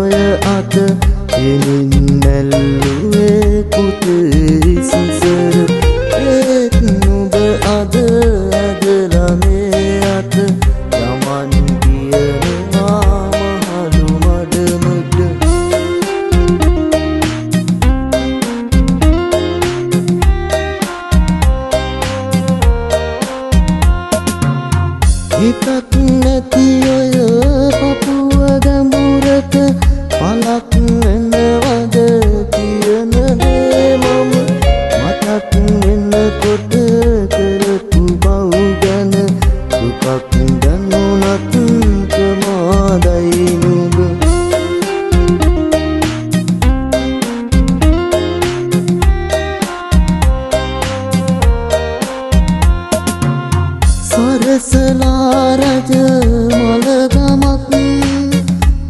ඔය අත එනින් මැල්ලුවේ කුතේ සිසර ඒත් නුඹ අද ඇදලා මේ අත යමන් කියනවා මහලු මඩමට හිතක් නැති ඔය පපුව ගැඹුරට පලක් වෙනවද කියන දේ මම මතක් වෙනකොට කරපු බව ගැන දුකක් දැනුණත් ප්‍රමාදයි නුඹ සරසලා රජ මලගමක්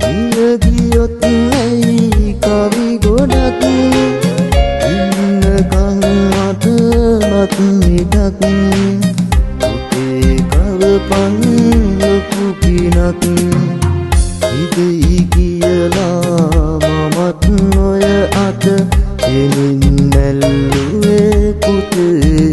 නිය ගියොත් නැයි කවි ගොඩක් ඉන්නකං අතමත් මිටක් පුතේ කවපන් ලොකු පිනක් ඉදෙයි කියලා මමත් ඔය අත එනින් මැල්ලුවේ පුතේ